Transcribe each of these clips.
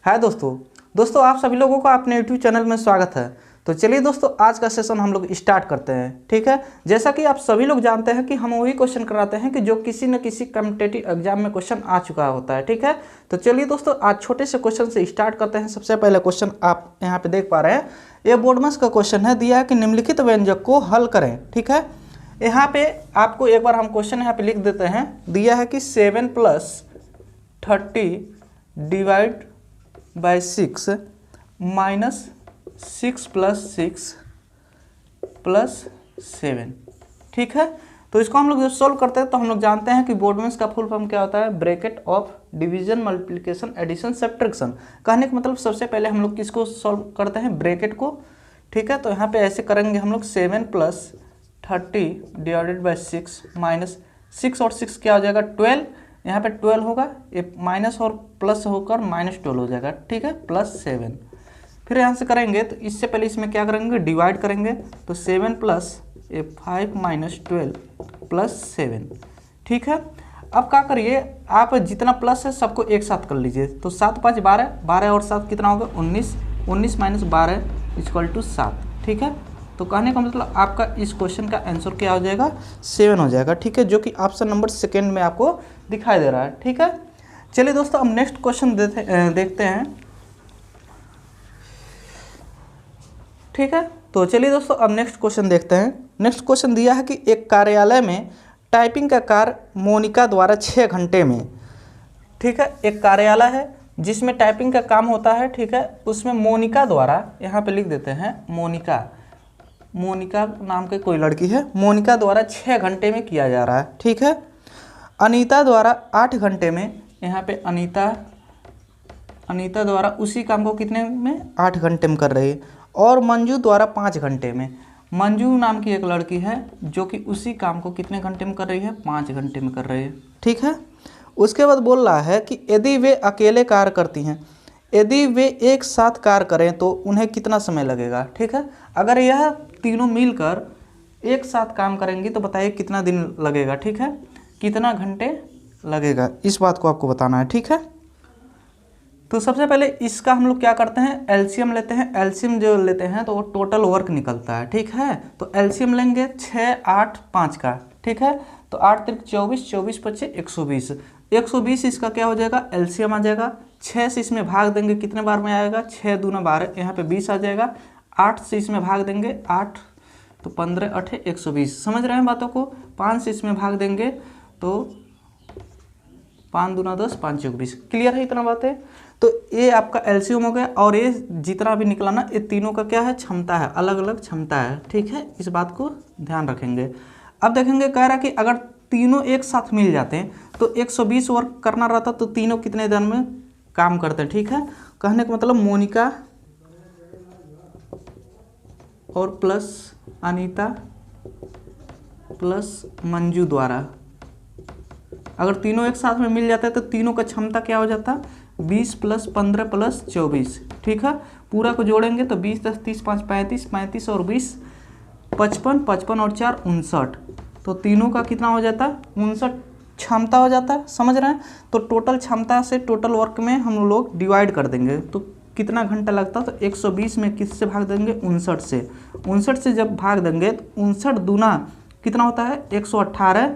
हाय दोस्तों आप सभी लोगों का अपने यूट्यूब चैनल में स्वागत है। तो चलिए दोस्तों, आज का सेशन हम लोग स्टार्ट करते हैं। ठीक है, जैसा कि आप सभी लोग जानते हैं कि हम वही क्वेश्चन कराते हैं कि जो किसी न किसी कॉम्पिटिटिव एग्जाम में क्वेश्चन आ चुका होता है। ठीक है, तो चलिए दोस्तों, आज छोटे से क्वेश्चन से स्टार्ट करते हैं। सबसे पहले क्वेश्चन आप यहाँ पे देख पा रहे हैं, ये बोर्डमस का क्वेश्चन है। दिया है कि निम्नलिखित व्यंजक को हल करें। ठीक है, यहाँ पे आपको एक बार हम क्वेश्चन यहाँ पे लिख देते हैं। दिया है कि 7 + 30 डिवाइड बाय 6 माइनस 6 + 6 + 7। ठीक है, तो इसको हम लोग जब सोल्व करते हैं तो हम लोग जानते हैं कि बोर्डमैंस का फुल फॉर्म क्या होता है, bracket of division multiplication addition subtraction. कहने का मतलब सबसे पहले हम लोग किसको सोल्व करते हैं, ब्रैकेट को। ठीक है, तो यहाँ पे ऐसे करेंगे हम लोग 7 + 30 डिवाइडेड बाय 6 माइनस 6 और 6 क्या हो जाएगा 12। यहाँ पे 12 होगा, ये माइनस और प्लस होकर -12 हो जाएगा। ठीक है, +7। फिर यहाँ से करेंगे तो इससे पहले इसमें क्या करेंगे, डिवाइड करेंगे। तो 7 + 5 - 12 + 7। ठीक है, अब क्या करिए, आप जितना प्लस है सबको एक साथ कर लीजिए। तो 7 × 5 = 12, 12 और 7 कितना होगा 19, 19 - 12 = 7। ठीक है, तो कहने का मतलब आपका इस क्वेश्चन का आंसर क्या हो जाएगा, 7 हो जाएगा। ठीक है, जो कि ऑप्शन नंबर 2 में आपको दिखाई दे रहा है। ठीक है, चलिए दोस्तों, अब नेक्स्ट क्वेश्चन देखते हैं। ठीक है, तो चलिए दोस्तों, अब नेक्स्ट क्वेश्चन देखते हैं। नेक्स्ट क्वेश्चन दिया है कि एक कार्यालय में टाइपिंग का कार्य मोनिका द्वारा 6 घंटे में। ठीक है, एक कार्यालय है जिसमें टाइपिंग का काम होता है। ठीक है, उसमें मोनिका द्वारा, यहाँ पे लिख देते हैं मोनिका नाम की कोई लड़की है, मोनिका द्वारा 6 घंटे में किया जा रहा है। ठीक है, अनीता द्वारा 8 घंटे में, यहाँ पे अनीता द्वारा उसी काम को कितने में 8 घंटे में कर रही है। और मंजू द्वारा 5 घंटे में। मंजू नाम की एक लड़की है जो कि उसी काम को कितने घंटे में कर रही है, 5 घंटे में कर रही है। ठीक है, उसके बाद बोल रहा है कि यदि वे अकेले कार्य करती हैं, यदि वे एक साथ कार्य करें तो उन्हें कितना समय लगेगा। ठीक है, अगर यह तीनों मिलकर एक साथ काम करेंगी तो बताइए कितना दिन लगेगा। ठीक है, कितना घंटे लगेगा, इस बात को आपको बताना है। ठीक है, तो सबसे पहले इसका हम लोग क्या करते हैं, एलसीएम लेते हैं। एलसीएम जो लेते हैं तो वो टोटल वर्क निकलता है। ठीक है, तो एलसीएम लेंगे 6, 8, 5 का। ठीक है, तो 8 × 24, 24 × 25 120। 120 इसका क्या हो जाएगा, एलसीएम आ जाएगा। 6 से इसमें भाग देंगे, कितने बार में आएगा, 6 × 2 = 12, यहाँ पे 20 आ जाएगा। 8 से इसमें भाग देंगे, 8 तो 15, 8 120। समझ रहे हैं बातों को। 5 से इसमें भाग देंगे तो 5 × 2 = 10, 5 × 20। क्लियर है इतना बात है। तो ये आपका एलसीएम हो गया, और ये जितना भी निकला ना, ये तीनों का क्या है, क्षमता है, अलग अलग क्षमता है। ठीक है, इस बात को ध्यान रखेंगे। अब देखेंगे, कह रहा कि अगर तीनों एक साथ मिल जाते हैं तो 120 वर्क करना रहता तो तीनों कितने दिन में काम करते हैं। ठीक है, कहने का मतलब मोनिका और प्लस अनीता प्लस मंजू द्वारा अगर तीनों एक साथ में मिल जाते हैं तो तीनों का क्षमता क्या हो जाता, 20 + 15 + 24। ठीक है, पूरा को जोड़ेंगे तो 20, 10, 30, 5, 35, 35 और 20 55, 55 और 4 59। तो तीनों का कितना हो जाता, 59 क्षमता हो जाता है। समझ रहे हैं। तो टोटल क्षमता से टोटल वर्क में हम लोग डिवाइड कर देंगे तो कितना घंटा लगता, तो 120 में किससे भाग देंगे, 59 से। 59 से जब भाग देंगे तो 59 दूना कितना होता है, 118,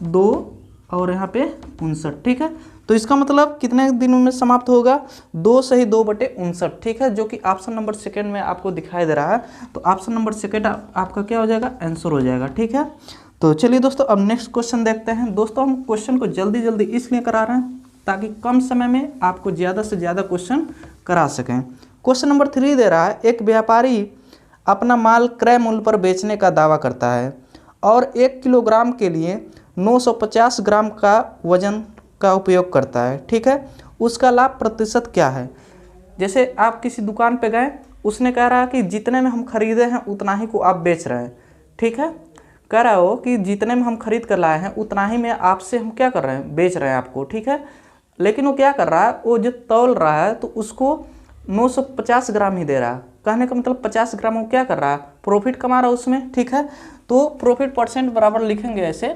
2 और यहाँ पे 59। ठीक है, तो इसका मतलब कितने दिनों में समाप्त होगा, 2 से ही 2/59। ठीक है, जो कि ऑप्शन नंबर 2 में आपको दिखाई दे रहा है। तो ऑप्शन नंबर 2 आपका क्या हो जाएगा, आंसर हो जाएगा। ठीक है, तो चलिए दोस्तों, अब नेक्स्ट क्वेश्चन देखते हैं। दोस्तों, हम क्वेश्चन को जल्दी जल्दी इसलिए करा रहे हैं ताकि कम समय में आपको ज़्यादा से ज़्यादा क्वेश्चन करा सकें। क्वेश्चन नंबर 3 दे रहा है, एक व्यापारी अपना माल क्रय मूल्य पर बेचने का दावा करता है और 1 किलोग्राम के लिए 950 ग्राम का वजन का उपयोग करता है। ठीक है, उसका लाभ प्रतिशत क्या है। जैसे आप किसी दुकान पे गए, उसने कह रहा है कि जितने में हम खरीदे हैं उतना ही को आप बेच रहे हैं। ठीक है, कह रहा हो कि जितने में हम खरीद कर लाए हैं उतना ही में आपसे हम क्या कर रहे हैं, बेच रहे हैं आपको। ठीक है, लेकिन वो क्या कर रहा है, वो जो तौल रहा है तो उसको 950 ग्राम ही दे रहा है। कहने का मतलब 50 ग्राम वो क्या कर रहा है, प्रॉफिट कमा रहा है उसमें। ठीक है, तो प्रॉफिट परसेंट बराबर लिखेंगे ऐसे,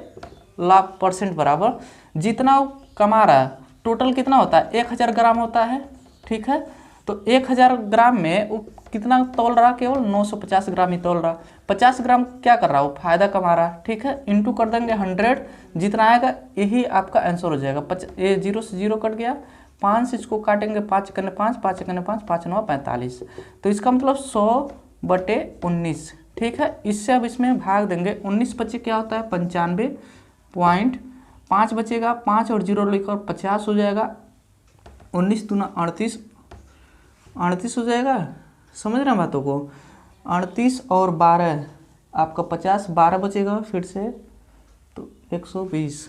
लाभ परसेंट बराबर जितना कमा रहा है, टोटल कितना होता है, 1000 ग्राम होता है। ठीक है, तो 1000 ग्राम में वो कितना तौल रहा, केवल 950 ग्राम ही तौल रहा। 50 ग्राम क्या कर रहा, वो फायदा कमा रहा, ठीक है। इंटू कर देंगे 100, जितना आएगा यही आपका आंसर हो जाएगा। ये 0 से 0 कट गया, 5 से इसको काटेंगे, 5 कने 5, 5 कने 5, 5 9 45। तो इसका मतलब 100/19, ठीक है। इससे अब इसमें भाग देंगे, 19 बचे क्या होता है 95.5 बचेगा, 5 और 0 लेकर 50 हो जाएगा, 19 दूना 38 हो जाएगा। समझ रहे हैं बातों को, 38 और 12 आपका 50, 12 बचेगा फिर से, तो 120,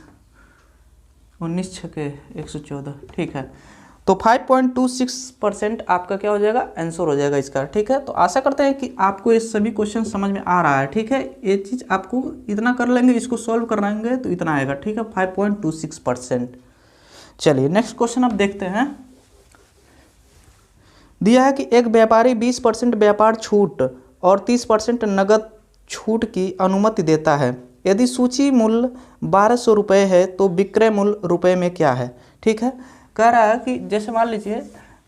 19 छके 114, ठीक है। तो 5.26% आपका क्या हो जाएगा, आंसर हो जाएगा इसका, ठीक है। तो आशा करते हैं कि आपको ये सभी क्वेश्चन समझ में आ रहा है, ठीक है। ये चीज़ आपको इतना कर लेंगे, इसको सॉल्व कराएंगे तो इतना आएगा, ठीक है, 5.26%। चलिए नेक्स्ट क्वेश्चन अब देखते हैं। दिया है कि एक व्यापारी 20% व्यापार छूट और 30% नगद छूट की अनुमति देता है। यदि सूची मूल्य 1200 रुपये है तो विक्रय मूल्य रुपये में क्या है, ठीक है। कह रहा है कि जैसे मान लीजिए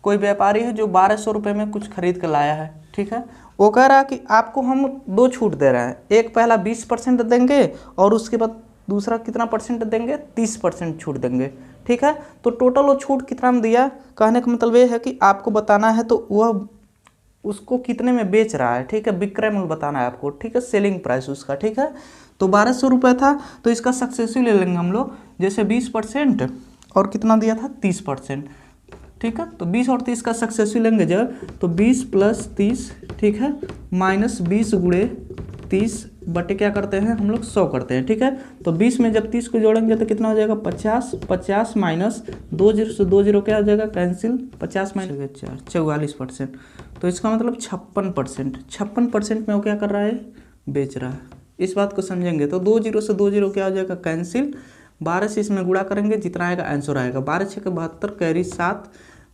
कोई व्यापारी है जो 1200 रुपये में कुछ खरीद कर लाया है, ठीक है। वो कह रहा है कि आपको हम 2 छूट दे रहे हैं, एक पहला 20% देंगे और उसके बाद दूसरा कितना परसेंट देंगे, 30% छूट देंगे, ठीक है। तो टोटल वो छूट कितना में दिया, कहने का मतलब ये है कि आपको बताना है तो वह उसको कितने में बेच रहा है, ठीक है। विक्रय मूल्य बताना है आपको, ठीक है, सेलिंग प्राइस उसका, ठीक है। तो 1200 रुपये था, तो इसका सक्सेसिव ले लेंगे हम लोग, जैसे 20% और कितना दिया था 30%, ठीक है। तो 20 और 30 का सक्सेसिव लेंगे जब, तो 20 + 30, ठीक है, -20 × 30 बटे क्या करते हैं हम लोग 100 करते हैं, ठीक है। तो 20 में जब 30 को जोड़ेंगे तो कितना हो जाएगा 50, 50 माइनस 2 0 से 2 0 क्या हो जाएगा कैंसिल, 50 माइनस 4 44%। तो इसका मतलब 56% में वो क्या कर रहा है, बेच रहा है। इस बात को समझेंगे तो 2 0 से 2 0 क्या हो जाएगा कैंसिल, 12 से इसमें गुणा करेंगे, जितना आएगा आंसर आएगा। 12 × 6 = 72, कैरी 7,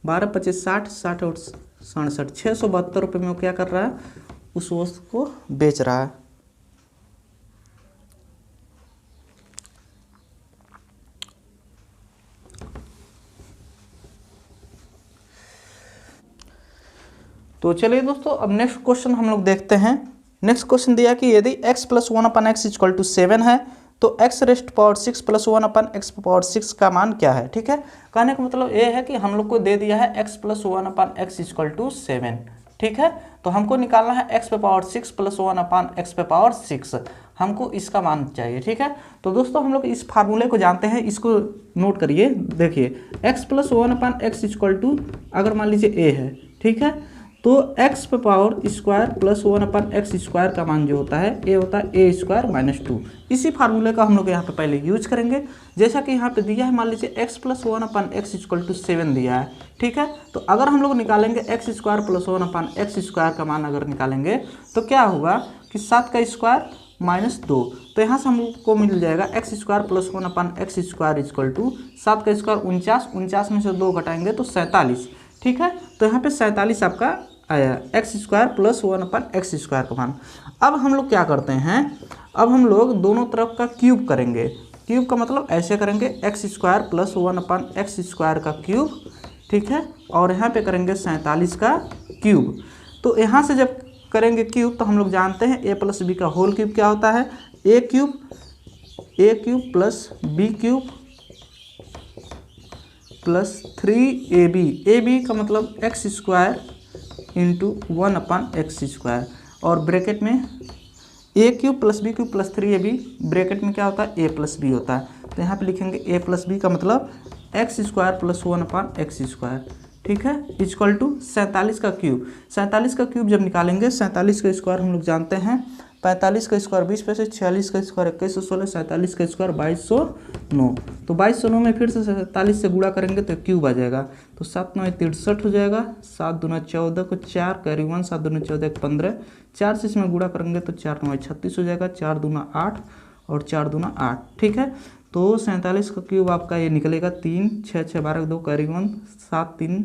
12 × 25 60, 60 और 67, 672 रुपये में वो क्या कर रहा है, उस वस्तु को बेच रहा है। तो चलिए दोस्तों अब नेक्स्ट क्वेश्चन हम लोग देखते हैं। नेक्स्ट क्वेश्चन दिया कि यदि x + 1/x = 7 है तो x⁻⁶ + 1/x⁻⁶ का मान क्या है, ठीक है। कहने का मतलब ये है कि हम लोग को दे दिया है x + 1/x = 7, ठीक है। तो हमको निकालना है x⁻⁶ + 1/x⁻⁶, हमको इसका मान चाहिए, ठीक है। तो दोस्तों हम लोग इस फार्मूले को जानते हैं, इसको नोट करिए। देखिए x + 1/x = अगर मान लीजिए a है, ठीक है, तो x⁻² + 1/x² का मान जो होता है ये होता है a² - 2। इसी फार्मूले का हम लोग यहाँ पे पहले यूज करेंगे। जैसा कि यहाँ पे दिया है, मान लीजिए x + 1/x = 7 दिया है, ठीक है। तो अगर हम लोग निकालेंगे x² + 1/x² का मान अगर निकालेंगे तो क्या होगा कि 7 का स्क्वायर -2, तो यहाँ से हमको मिल जाएगा x² + 1/x² = 7 का स्क्वायर 49, 49 में से 2 घटाएंगे तो 47, ठीक है। तो यहाँ पे 47 आपका आया x² + 1/x² का मान। अब हम लोग क्या करते हैं, अब हम लोग दोनों तरफ का क्यूब करेंगे। क्यूब का मतलब ऐसे करेंगे x² + 1/x² का क्यूब, ठीक है, और यहाँ पे करेंगे 47 का क्यूब। तो यहाँ से जब करेंगे क्यूब तो हम लोग जानते हैं a + b का होल क्यूब क्या होता है, a cube + b cube + 3ab। ab का मतलब x² × 1/x², और ब्रैकेट में a³ + b³ + 3ab, ब्रैकेट में क्या होता है a + b होता है। तो यहाँ पे लिखेंगे a + b का मतलब x² + 1/x², ठीक है, = 47 का क्यूब। 47 का क्यूब जब निकालेंगे, 47 का स्क्वायर हम लोग जानते हैं 45 का स्क्वायर 20 पैसे, 46 का स्क्वायर 2116, 47 का स्क्वायर 2209। तो 2209 में फिर से 47 से गुणा करेंगे तो क्यूब आ जाएगा, तो 7 9 63 हो जाएगा, 7 दूना 14 को 4 कैरी 1, 7 दूना 14 15, 4 से इसमें गुणा करेंगे तो 4 9 36 हो जाएगा, 4 दूना 8 और 4 दूना 8, ठीक है। तो 47 का क्यूब आपका ये निकलेगा 3 6 6 12 2 कैरी 1, 7 3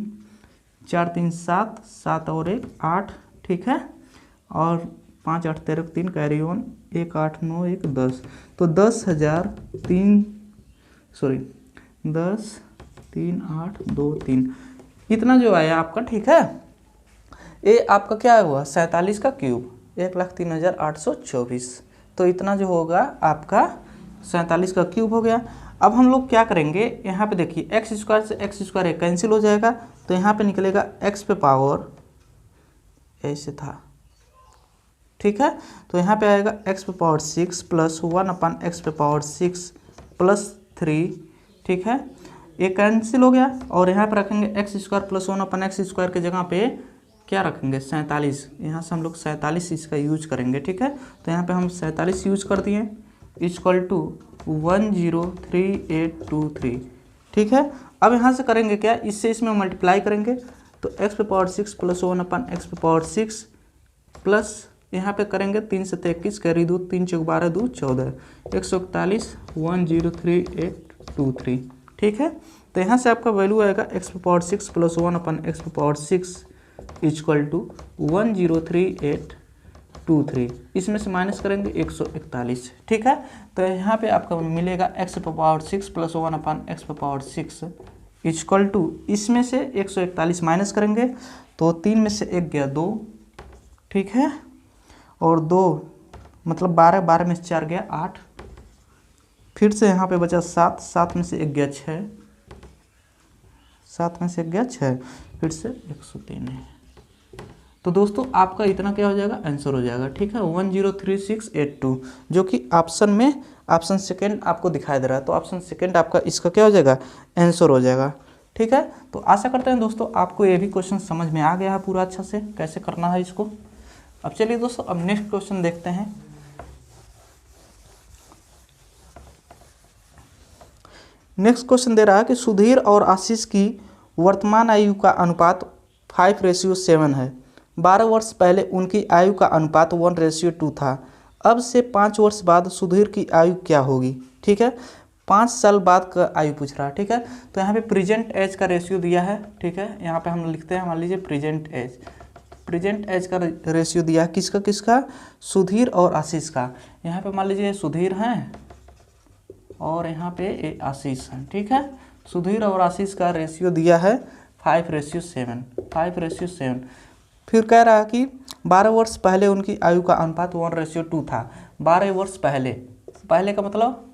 4 3 7, 7 और 1 8, ठीक है, और 5 8 13 3 कैरी 1, 1 8 9 1 10। तो 10,003 10 3 8 2 3 इतना जो आया आपका, ठीक है, ये आपका क्या हुआ 47 का क्यूब, 1,03,824। तो इतना जो होगा आपका 47 का क्यूब हो गया। अब हम लोग क्या करेंगे, यहाँ पे देखिए एक्स स्क्वायर से एक्स स्क्वायर कैंसिल हो जाएगा, तो यहाँ पे निकलेगा एक्स पे पावर, ऐसे था, ठीक है, तो यहाँ पे आएगा एक्स पे पावर 6 प्लस 1/x पे पावर 6 प्लस 3, ठीक है, ये कैंसिल हो गया। और यहाँ पे रखेंगे x square plus 1/x square के जगह पे क्या रखेंगे 47, यहाँ से हम लोग 47 इसका यूज करेंगे, ठीक है, तो यहाँ पे हम 47 यूज कर दिए, इक्वल टू 103823, ठीक है। अब यहाँ से करेंगे क्या, इससे इसमें मल्टीप्लाई करेंगे, तो x पे पावर 6 प्लस 1/x पे पावर 6 प्लस यहाँ पे करेंगे 3 से 21 कैरी 2, 3 चौक 12 2 14, 141 103823, ठीक है। तो यहाँ से आपका वैल्यू आएगा x पे पावर 6 प्लस 1/x पे पावर 6 इक्वल टू 103823, इसमें से माइनस करेंगे 141, ठीक है। तो यहाँ पे आपका मिलेगा x पे पावर 6 प्लस 1/x पे पावर 6 इक्वल टू, इसमें से 141 माइनस करेंगे तो 3 में से 1 गया 2, ठीक है, और 2 मतलब 12, 12 में से 4 गया 8, फिर से यहाँ पे बचा 7, 7 में से 1 गया 6, 7 में से 1 गया 6, फिर से 103 है। तो दोस्तों आपका इतना क्या हो जाएगा, आंसर हो जाएगा, ठीक है, 103682, जो कि ऑप्शन में ऑप्शन सेकंड आपको दिखाई दे रहा है, तो ऑप्शन सेकंड आपका इसका क्या हो जाएगा, आंसर हो जाएगा, ठीक है। तो आशा करते हैं दोस्तों आपको ये भी क्वेश्चन समझ में आ गया है पूरा अच्छा से कैसे करना है इसको। अब चलिए दोस्तों अब नेक्स्ट क्वेश्चन देखते हैं। नेक्स्ट क्वेश्चन दे रहा है कि सुधीर और आशीष की वर्तमान आयु का अनुपात 5:7 है। 12 वर्ष पहले उनकी आयु का अनुपात 1:2 था। अब से 5 वर्ष बाद सुधीर की आयु क्या होगी, ठीक है, 5 साल बाद का आयु पूछ रहा है, ठीक है। तो यहाँ पे प्रेजेंट एज का रेशियो दिया है, ठीक है, यहाँ पे हम लिखते हैं, मान लीजिए प्रेजेंट एज का रेशियो दिया है, किसका किसका, सुधीर और आशीष का। यहाँ पे मान लीजिए सुधीर हैं और यहाँ पे आशीष हैं, ठीक है। सुधीर और आशीष का रेशियो दिया है 5:7। फिर कह रहा है कि 12 वर्ष पहले उनकी आयु का अनुपात 1:2 था। 12 वर्ष पहले का मतलब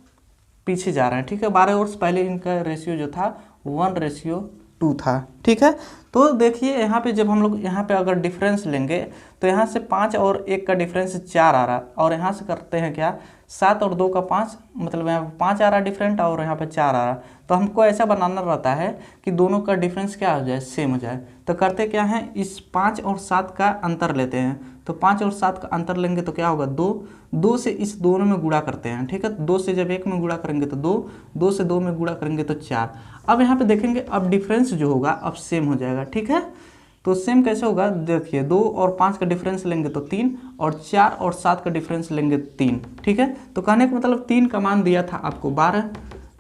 पीछे जा रहे हैं, ठीक है, 12 वर्ष पहले इनका रेशियो जो था 1:2 था, ठीक है। तो देखिए यहाँ पे जब हम लोग यहाँ पे अगर डिफरेंस लेंगे तो यहाँ से 5 और 1 का डिफरेंस 4 आ रहा, और यहाँ से करते हैं क्या 7 और 2 का 5, मतलब यहाँ पे 5 आ रहा डिफरेंट और यहाँ पे 4 आ रहा। तो हमको ऐसा बनाना रहता है कि दोनों का डिफरेंस क्या हो जाए, सेम हो जाए। तो करते क्या है, इस 5 और 7 का अंतर लेते हैं, तो 5 और 7 का अंतर लेंगे तो क्या होगा 2, 2 से इस दोनों में गुणा करते हैं, ठीक है, 2 से जब 1 में गुणा करेंगे तो 2, 2 से 2 में गुणा करेंगे तो 4। अब यहाँ पे देखेंगे अब डिफरेंस जो होगा अब सेम हो जाएगा, ठीक है। तो सेम कैसे होगा, देखिए 2 और 5 का डिफरेंस लेंगे तो 3, और 4 और 7 का डिफरेंस लेंगे 3, ठीक है। तो कहने का मतलब 3 का मान दिया था आपको 12,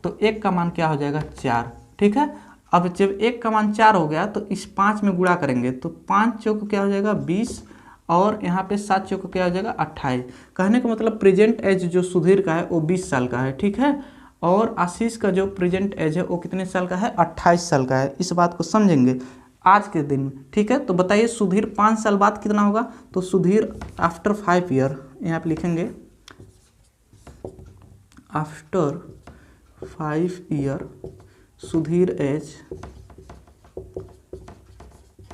तो 1 का मान क्या हो जाएगा 4, ठीक है। अब जब 1 का मान 4 हो गया तो इस 5 में गुणा करेंगे तो 5 चौक क्या हो जाएगा 20, और यहाँ पे 7 चौक क्या हो जाएगा 28। कहने का मतलब प्रेजेंट एज जो सुधीर का है वो 20 साल का है, ठीक है, और आशीष का जो प्रेजेंट एज है वो कितने साल का है, 28 साल का है। इस बात को समझेंगे आज के दिन में, ठीक है। तो बताइए सुधीर 5 साल बाद कितना होगा, तो सुधीर आफ्टर 5 ईयर, यहाँ पे लिखेंगे after 5 year Sudhir age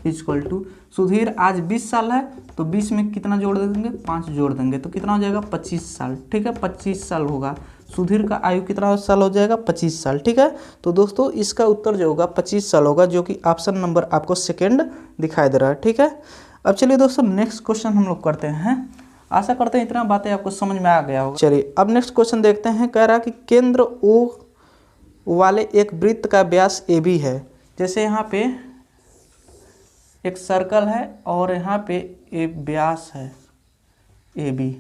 equal to, Sudhir आज 20 साल है तो 20 में कितना जोड़ देंगे, 5 जोड़ देंगे तो कितना हो जाएगा 25 साल, ठीक है, 25 साल होगा। सुधीर का आयु कितना साल हो जाएगा 25 साल, ठीक है। तो दोस्तों इसका उत्तर जो होगा 25 साल होगा, जो कि ऑप्शन नंबर आपको सेकंड दिखाई दे रहा है, ठीक है। अब चलिए दोस्तों नेक्स्ट क्वेश्चन हम लोग करते हैं। आशा करते हैं इतना बातें आपको समझ में आ गया होगा। चलिए अब नेक्स्ट क्वेश्चन देखते हैं। कह रहा है कि केंद्र O वाले एक वृत्त का व्यास AB है। जैसे यहाँ पे एक सर्कल है और यहाँ पे एक व्यास है AB,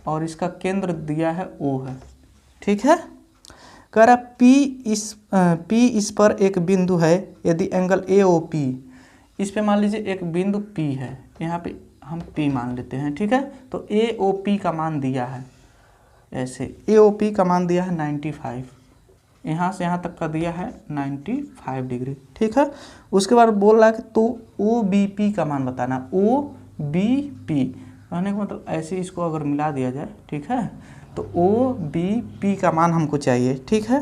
और इसका केंद्र दिया है O है, ठीक है। कह रहा P इस पर एक बिंदु है, यदि एंगल AOP, इस पे मान लीजिए एक बिंदु P है, यहाँ पे हम P मान लेते हैं, ठीक है। तो AOP का मान दिया है, ऐसे AOP का मान दिया है 95, यहाँ से यहाँ तक का दिया है 95 डिग्री, ठीक है। उसके बाद बोल रहा है कि तो OBP का मान बताना। OBP कहने का मतलब ऐसे इसको अगर मिला दिया जाए, ठीक है, तो OBP का मान हमको चाहिए, ठीक है।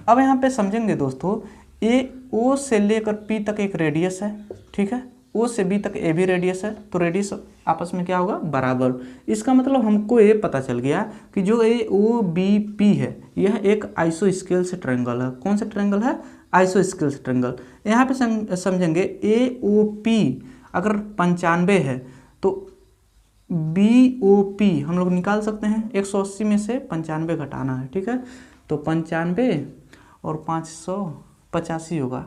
अब यहाँ पे समझेंगे दोस्तों, O से लेकर P तक एक रेडियस है, ठीक है, O से B तक AB रेडियस है, तो रेडियस आपस में क्या होगा, बराबर। इसका मतलब हमको ये पता चल गया कि जो OBP है यह एक आइसोस्केल्स ट्रायंगल है। कौन सा ट्रायंगल है, आइसोस्केल्स ट्रायंगल। यहाँ पे समझेंगे AOP अगर 95 है तो BOP हम लोग निकाल सकते हैं। 180 में से 95 घटाना है, ठीक है, तो 95 और 585 होगा,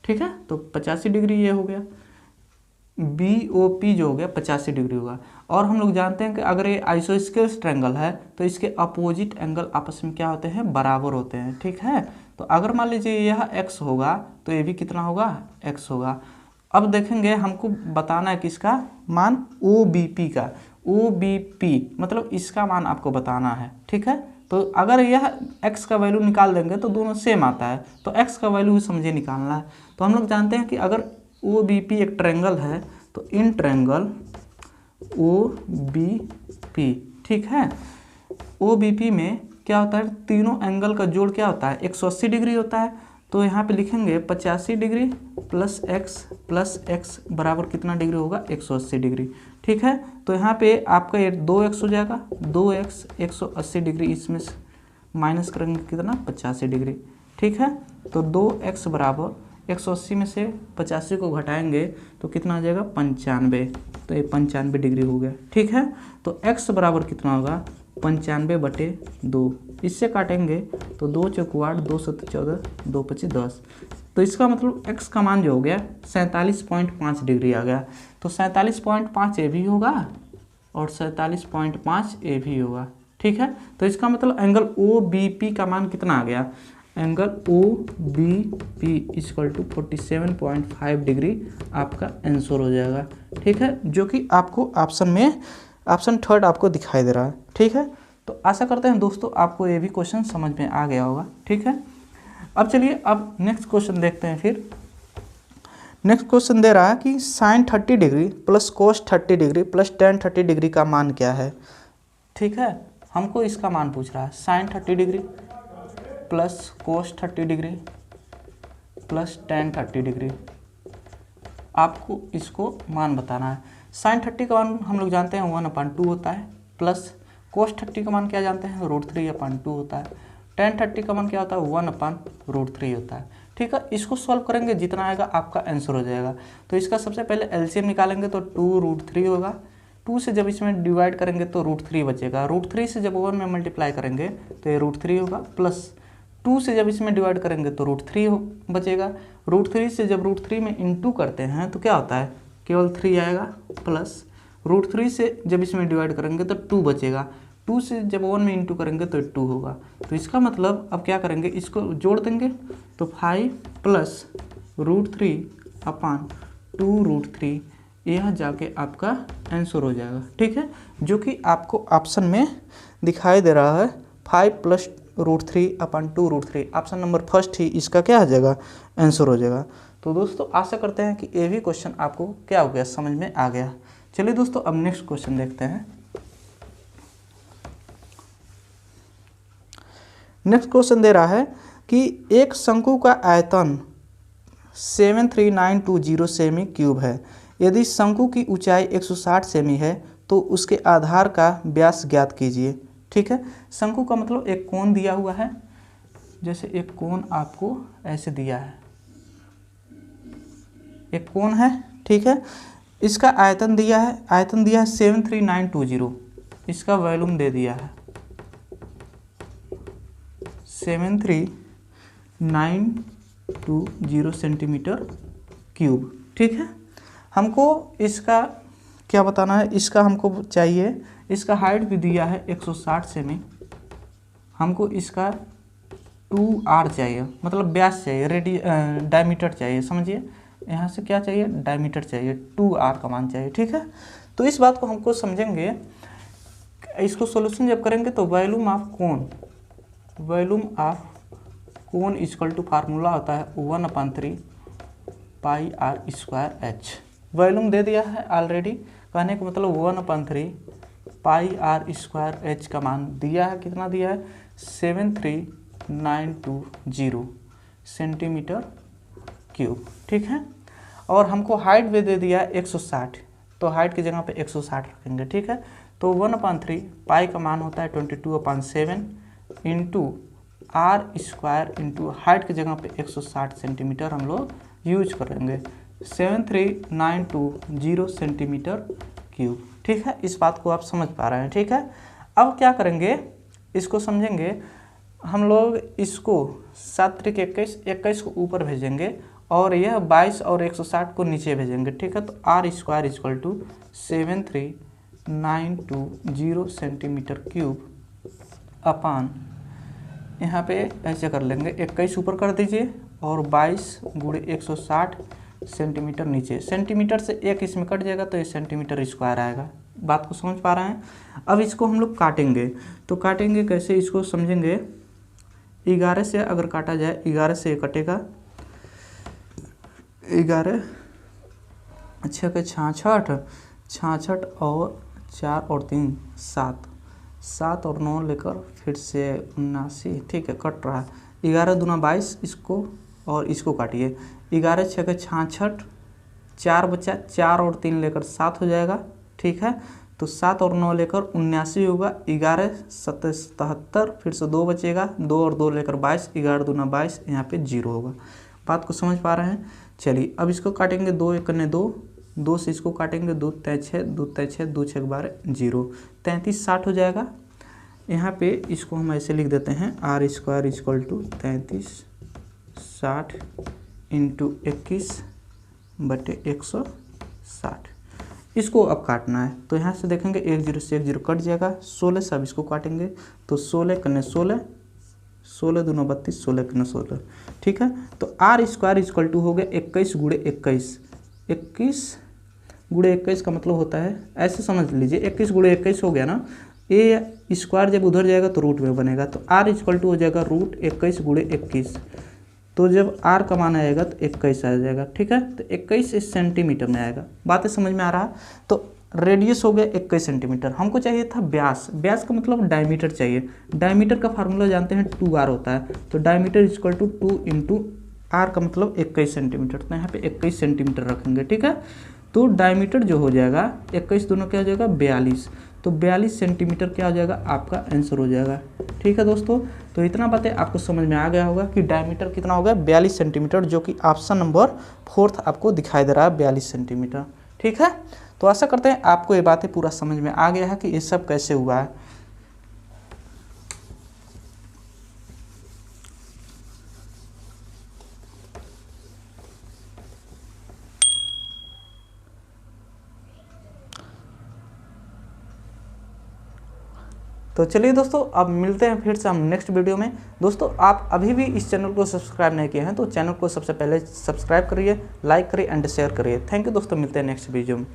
ठीक है, तो 85 डिग्री ये हो गया। BOP जो हो गया 85 डिग्री होगा। और हम लोग जानते हैं कि अगर ये आइसोस्केल्स ट्रायंगल है तो इसके अपोजिट एंगल आपस में क्या होते हैं, बराबर होते हैं, ठीक है। तो अगर मान लीजिए यह x होगा तो ये भी कितना होगा, x होगा। अब देखेंगे हमको बताना है किसका मान, OBP का। OBP मतलब इसका मान आपको बताना है, ठीक है। तो अगर यह x का वैल्यू निकाल देंगे तो दोनों सेम आता है, तो x का वैल्यू समझे निकालना है। तो हम लोग जानते हैं कि अगर OBP एक ट्रायंगल है तो इन ट्रायंगल OBP, ठीक है, OBP में क्या होता है, तीनों एंगल का जोड़ क्या होता है, 180 डिग्री होता है। तो यहाँ पे लिखेंगे 85 डिग्री प्लस x बराबर कितना डिग्री होगा, 180 डिग्री, ठीक है। तो यहाँ पे आपका ये 2x हो जाएगा, 2x 180 डिग्री, इसमें माइनस करेंगे कितना, 85 डिग्री, ठीक है। तो 2x बराबर 180 में से 85 को घटाएंगे तो कितना आ जाएगा, 95, तो ये 95 डिग्री हो गया, ठीक है। तो x बराबर कितना होगा, 95/2, इससे काटेंगे तो 2 चौक 8, 2 7 14, 2 25 10, तो इसका मतलब x का मान जो हो गया 47.5 डिग्री आ गया। तो 47.5 ये भी होगा और 47.5 ये भी होगा, ठीक है। तो इसका मतलब एंगल OBP का मान कितना आ गया, angle OBP equal to 47.5 degree आपका आंसर हो जाएगा, ठीक है, जो कि आपको ऑप्शन में ऑप्शन थर्ड आपको दिखाई दे रहा है, ठीक है। तो आशा करते हैं दोस्तों आपको ये भी क्वेश्चन समझ में आ गया होगा, ठीक है। अब चलिए अब नेक्स्ट क्वेश्चन देखते हैं। फिर नेक्स्ट क्वेश्चन दे रहा है कि sine 30 degree plus cos 30 degree plus tan 30 degree का मान क्या है, ठीक है। हमको इसका मान पूछ रहा है, sine 30 degree plus cos 30 degree plus tan 30 degree, आपको इसको मान बताना है। साइन 30 का मान हम लोग जानते हैं 1/2 होता है, प्लस कोस 30 का मान क्या जानते हैं, √3/2 होता है। टेन 30 का मान क्या होता है, 1/√3 होता है, ठीक है। इसको सॉल्व करेंगे, जितना आएगा आपका आंसर हो जाएगा। तो इसका सबसे पहले एलसीएम निकालेंगे तो 2√3 होगा। 2 से जब इसमें डिवाइड करेंगे तो √3 बचेगा। √3 से जब 1 में मल्टीप्लाई करेंगे तो ये √3 होगा, प्लस 2 से जब इसमें डिवाइड करेंगे तो √3 बचेगा। √3 से जब √3 में इंटू करते हैं तो क्या होता है, केवल 3 आएगा, प्लस √3 से जब इसमें डिवाइड करेंगे तो 2 बचेगा। 2 से जब 1 में इंटू करेंगे तो 2 होगा। तो इसका मतलब अब क्या करेंगे, इसको जोड़ देंगे तो 5 प्लस √3/2√3, यह जाके आपका आंसर हो जाएगा, ठीक है, जो कि आपको ऑप्शन में दिखाई दे रहा है। 5 प्लस √3/2√3 ऑप्शन नंबर फर्स्ट ही इसका क्या आ जाएगा, आंसर हो जाएगा। तो दोस्तों आशा करते हैं कि ये भी क्वेश्चन आपको क्या हो गया, समझ में आ गया। चलिए दोस्तों अब नेक्स्ट क्वेश्चन देखते हैं। नेक्स्ट क्वेश्चन दे रहा है कि एक शंकु का आयतन 73920 सेमी क्यूब है। यदि शंकु की ऊंचाई 160 सेमी है तो उसके आधार का व्यास ज्ञात कीजिए, ठीक है। शंकु का मतलब एक कोण दिया हुआ है, जैसे एक कोण आपको ऐसे दिया है, एक कोण है, ठीक है। इसका आयतन दिया है, 73920, इसका वॉल्यूम दे दिया है 73920 सेंटीमीटर क्यूब, ठीक है। हमको इसका क्या बताना है, इसका हमको चाहिए, इसका हाइट भी दिया है 160 सेमी, हमको इसका 2r चाहिए, मतलब व्यास चाहिए, डायमीटर चाहिए, समझिए यहाँ से क्या चाहिए, डायमीटर चाहिए, 2r का मान चाहिए, ठीक है। तो इस बात को हमको समझेंगे, इसको सॉल्यूशन जब करेंगे तो volume of cone volume of cone equal to formula होता है 1/3 pi r square h. Volume दे दिया है ऑलरेडी, कहने का मतलब 1/3 पाई आर स्क्वायर एच का मान दिया है। कितना दिया है? 73920 सेंटीमीटर क्यूब। ठीक है, और हमको हाइट भी दे दिया है 160, तो हाइट की जगह पे 160 रखेंगे। ठीक है, तो 1/3 पाई का मान होता है 22/7 into r square into height की जगह पे 160 सेंटीमीटर हम लोग यूज करेंगे, 73920 सेंटीमीटर क्यूब। ठीक है, इस बात को आप समझ पा रहे हैं। ठीक है, अब क्या करेंगे, इसको समझेंगे हम लोग। इसको 7×21 को ऊपर भेजेंगे और यह 22 और 160 को नीचे भेजेंगे। ठीक है, तो r square equal to 73920 centimetre cube अपान, यहाँ पे ऐसे कर लेंगे, 21 ऊपर कर दीजिए और 22 गुणे 160 सेंटीमीटर नीचे। सेंटीमीटर से एक इसमें कट जाएगा तो ये सेंटीमीटर स्क्वायर आएगा। बात को समझ पा रहे हैं। अब इसको हम लोग काटेंगे, तो काटेंगे कैसे इसको समझेंगे। 11 से अगर काटा जाए, 11 से कटेगा, 11 6 के 66 और 4 और 3 7 और 9 लेकर फिर से 79। ठीक है, कट रहा है। 11 दूना 22, इसको और इसको काटिए। 11 6 के 66, 4 बचा, 4 और 3 लेकर 7 हो जाएगा। ठीक है, तो 7 और 9 लेकर 79 होगा। 11 7 77, फिर से 2 बचेगा, 2 और 2 लेकर 22, 11 दूना 22, यहाँ पे 0 होगा। बात को समझ पा रहे हैं। चलिए अब इसको काटेंगे, 2 1 ने 2, 2 से इसको काटेंगे, 2 3 6, 2 3 6, 2 6 12 0, 33 60 हो जाएगा। यहाँ पे इसको हम ऐसे लिख देते हैं, r square equal to 33 60 into 21/160। इसको अब काटना है, तो यहाँ से देखेंगे 1 0 से 1 0 कट जाएगा। 16 से अब इसको काटेंगे, तो 16 कन्ने 16, 16 दूना 32, 16 कन्ने 16। ठीक है, तो आर स्क्वायर इक्वल टू हो गया 21 गुणे 21। 21 गुणे 21 का मतलब होता है, ऐसे समझ लीजिए, 21 गुणे 21 हो गया ना, ये स्क्वायर जब उधर जाएगा तो रूट में बनेगा, तो आर इक्वल टू हो जाएगा रूट 21 गुणे 21। तो जब आर का मान आएगा तो 21 आ जाएगा। ठीक है, तो 21 सेंटीमीटर में आएगा। बातें समझ में आ रहा है। तो रेडियस हो गया 21 सेंटीमीटर। हमको चाहिए था व्यास। व्यास का मतलब डायमीटर चाहिए। डायमीटर का फार्मूला जानते हैं, 2r होता है। तो diameter equal to 2 into r का मतलब 21 सेंटीमीटर। तो यहाँ पे 21 सेंटीमीटर रखेंगे। ठीक है, तो डायमीटर जो हो जाएगा 21 दोनों क्या हो जाएगा 42, तो 42 सेंटीमीटर क्या हो जाएगा, आपका आंसर हो जाएगा। ठीक है दोस्तों, तो इतना बातें आपको समझ में आ गया होगा कि डायमीटर कितना होगा 42 सेंटीमीटर, जो कि ऑप्शन नंबर 4 आपको दिखाई दे रहा है 42 सेंटीमीटर। ठीक है, तो आशा करते हैं आपको ये बातें पूरा समझ में आ गया है कि ये सब कैसे हुआ है। तो चलिए दोस्तों, अब मिलते हैं फिर से हम नेक्स्ट वीडियो में। दोस्तों आप अभी भी इस चैनल को सब्सक्राइब नहीं किए हैं तो चैनल को सबसे पहले सब्सक्राइब करिए, लाइक करिए एंड शेयर करिए। थैंक यू दोस्तों, मिलते हैं नेक्स्ट वीडियो में।